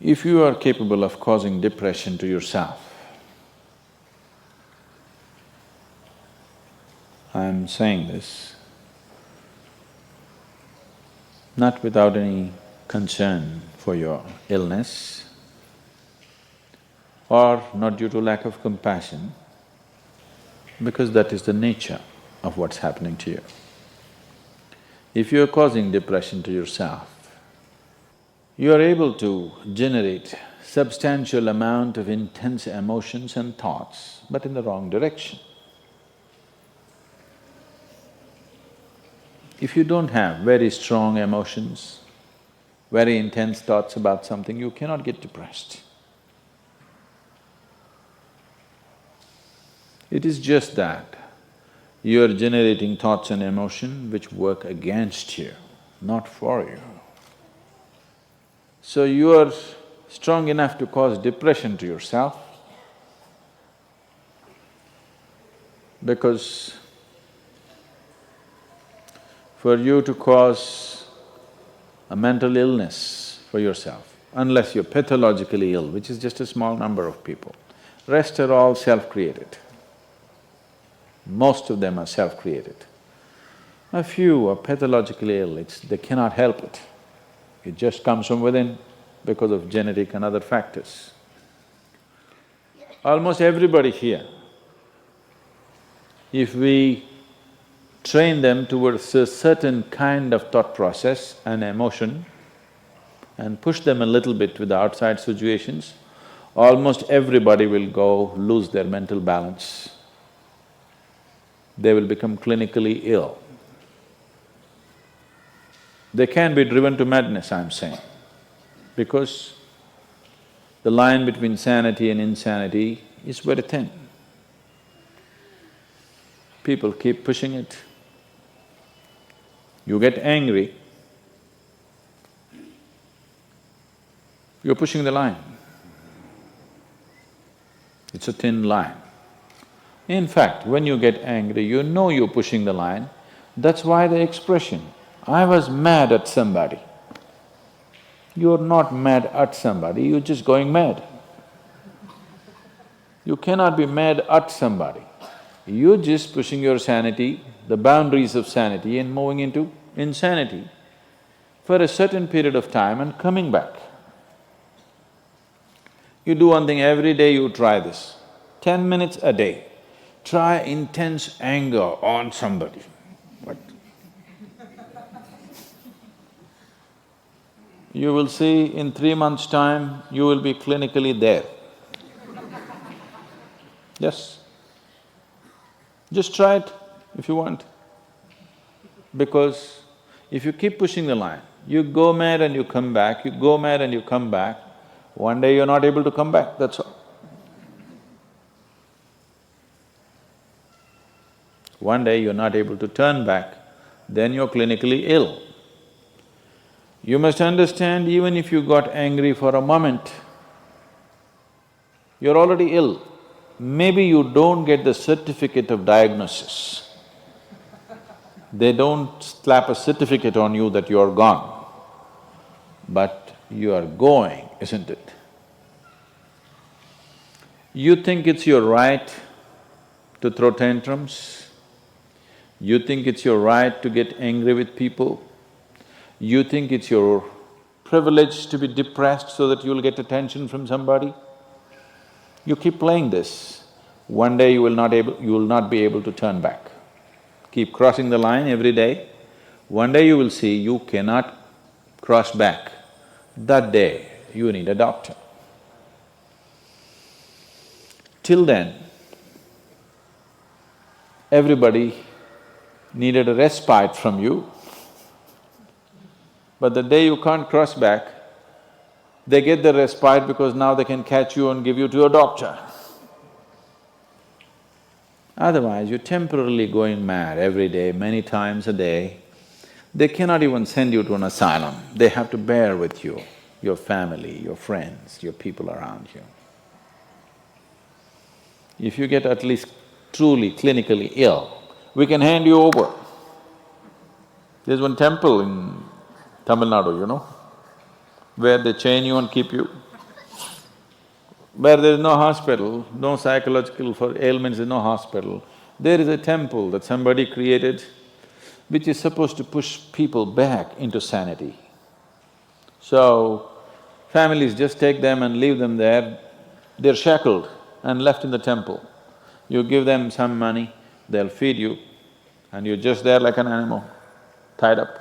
If you are capable of causing depression to yourself, I'm saying this not without any concern for your illness or not due to lack of compassion, because that is the nature of what's happening to you. If you are causing depression to yourself, you are able to generate substantial amount of intense emotions and thoughts, but in the wrong direction. If you don't have very strong emotions, very intense thoughts about something, you cannot get depressed. It is just that you are generating thoughts and emotion which work against you, not for you. So you are strong enough to cause depression to yourself because for you to cause a mental illness for yourself, unless you're pathologically ill, which is just a small number of people, rest are all self-created. Most of them are self-created. A few are pathologically ill, they cannot help it. It just comes from within because of genetic and other factors. Almost everybody here, if we train them towards a certain kind of thought process and emotion and push them a little bit with the outside situations, almost everybody will go lose their mental balance. They will become clinically ill. They can be driven to madness, I'm saying, because the line between sanity and insanity is very thin. People keep pushing it. You get angry, you're pushing the line. It's a thin line. In fact, when you get angry, you know you're pushing the line. That's why the expression, I was mad at somebody. You're not mad at somebody, you're just going mad. You cannot be mad at somebody. You're just pushing your sanity, the boundaries of sanity, and moving into insanity for a certain period of time and coming back. You do one thing, every day you try this, 10 minutes a day. Try intense anger on somebody. What? You will see in 3 months' time, you will be clinically there. Yes. Just try it if you want. Because if you keep pushing the line, you go mad and you come back, you go mad and you come back, one day you're not able to come back, that's all. One day you're not able to turn back, then you're clinically ill. You must understand, even if you got angry for a moment, you're already ill. Maybe you don't get the certificate of diagnosis. They don't slap a certificate on you that you're gone, but you are going, isn't it? You think it's your right to throw tantrums, you think it's your right to get angry with people, you think it's your privilege to be depressed so that you'll get attention from somebody. You keep playing this, one day you will not be able to turn back. Keep crossing the line every day, one day you will see you cannot cross back. That day, you need a doctor. Till then, everybody needed a respite from you, but the day you can't cross back, they get the respite because now they can catch you and give you to a doctor. Otherwise, you're temporarily going mad every day, many times a day. They cannot even send you to an asylum, they have to bear with you, your family, your friends, your people around you. If you get at least truly clinically ill, we can hand you over. There's one temple in Tamil Nadu, where they chain you and keep you. where there is no hospital, no psychological for ailments, no hospital, there is a temple that somebody created which is supposed to push people back into sanity. So, families just take them and leave them there, they're shackled and left in the temple. You give them some money, they'll feed you, and you're just there like an animal, tied up.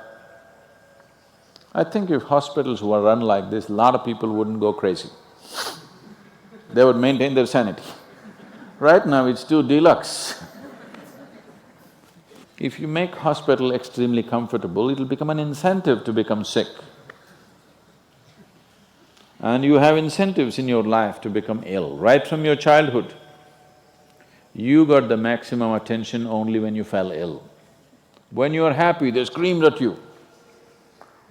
I think if hospitals were run like this, a lot of people wouldn't go crazy. They would maintain their sanity. Right now it's too deluxe. If you make hospital extremely comfortable, it'll become an incentive to become sick. And you have incentives in your life to become ill, right from your childhood. You got the maximum attention only when you fell ill. When you are happy, they screamed at you.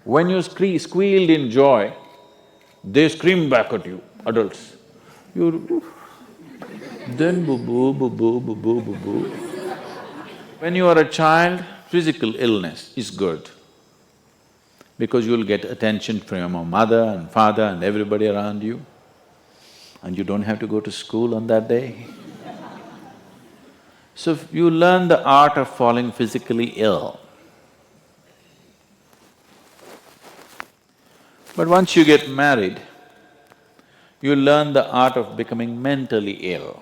When you squealed in joy, they screamed back at you, adults. You… then boo-boo, boo-boo, boo-boo, boo-boo. When you are a child, physical illness is good because you'll get attention from your mother and father and everybody around you, and you don't have to go to school on that day. So you learn the art of falling physically ill. But once you get married, you learn the art of becoming mentally ill.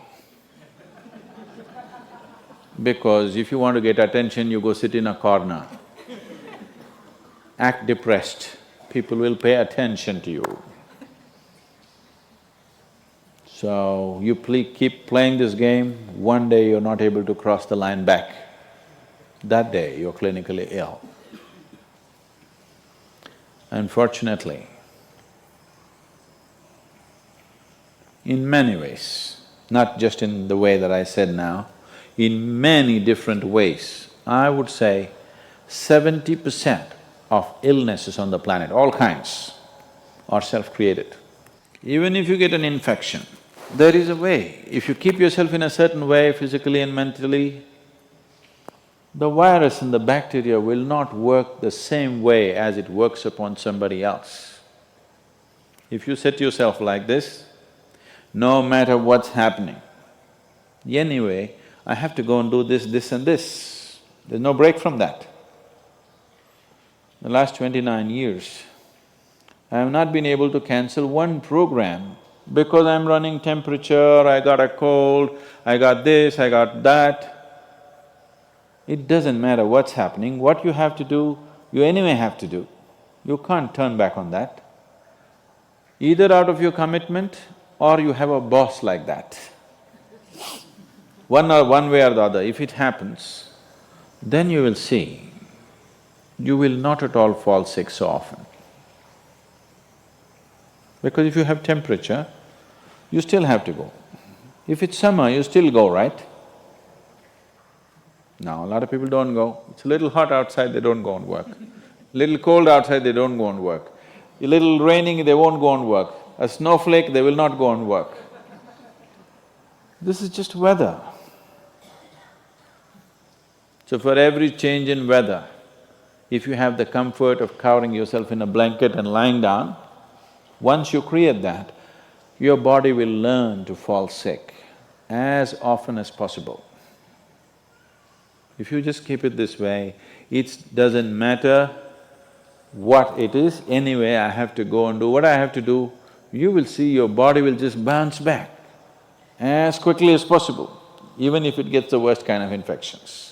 Because if you want to get attention, you go sit in a corner, act depressed, people will pay attention to you. So, you keep playing this game, one day you're not able to cross the line back. That day, you're clinically ill. Unfortunately, in many ways, not just in the way that I said now, in many different ways, I would say 70% of illnesses on the planet, all kinds, are self-created. Even if you get an infection, there is a way. If you keep yourself in a certain way, physically and mentally, the virus and the bacteria will not work the same way as it works upon somebody else. If you set yourself like this, no matter what's happening, anyway, I have to go and do this, this and this. There's no break from that. The last 29 years, I have not been able to cancel one program because I'm running temperature, I got a cold, I got this, I got that. It doesn't matter what's happening, what you have to do, you anyway have to do. You can't turn back on that. Either out of your commitment or you have a boss like that. One way or the other, if it happens, then you will see, you will not at all fall sick so often. Because if you have temperature, you still have to go. If it's summer, you still go, right? Now, a lot of people don't go. It's a little hot outside, they don't go and work. Little cold outside, they don't go and work. A little raining, they won't go and work. A snowflake, they will not go and work. This is just weather. So for every change in weather, if you have the comfort of covering yourself in a blanket and lying down, once you create that, your body will learn to fall sick as often as possible. If you just keep it this way, it doesn't matter what it is, anyway I have to go and do what I have to do, you will see your body will just bounce back as quickly as possible, even if it gets the worst kind of infections.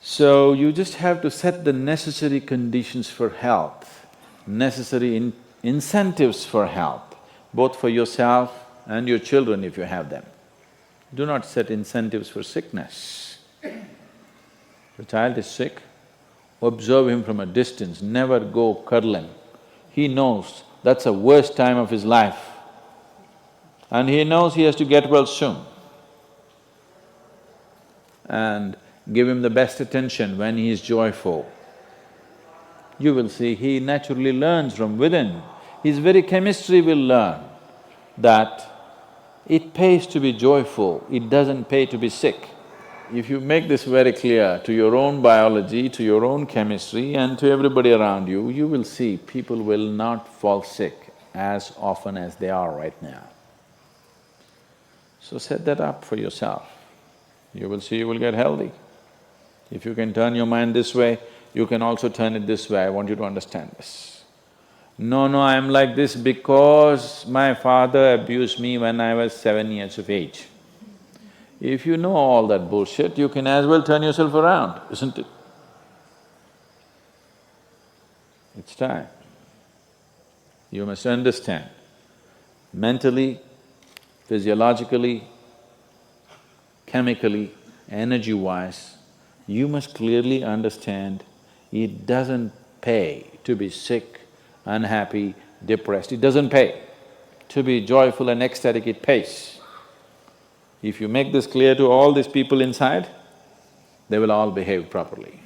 So, you just have to set the necessary conditions for health, necessary incentives for health, both for yourself and your children if you have them. Do not set incentives for sickness. If a child is sick, observe him from a distance, never go cuddling. He knows that's the worst time of his life, and he knows he has to get well soon. And give him the best attention when he is joyful. You will see he naturally learns from within. His very chemistry will learn that it pays to be joyful, it doesn't pay to be sick. If you make this very clear to your own biology, to your own chemistry and to everybody around you, you will see people will not fall sick as often as they are right now. So set that up for yourself. You will see you will get healthy. If you can turn your mind this way, you can also turn it this way. I want you to understand this. No, I'm like this because my father abused me when I was 7 years of age. If you know all that bullshit, you can as well turn yourself around, isn't it? It's time. You must understand, mentally, physiologically, chemically, energy-wise, you must clearly understand it doesn't pay to be sick, unhappy, depressed. It doesn't pay. To be joyful and ecstatic, it pays. If you make this clear to all these people inside, they will all behave properly.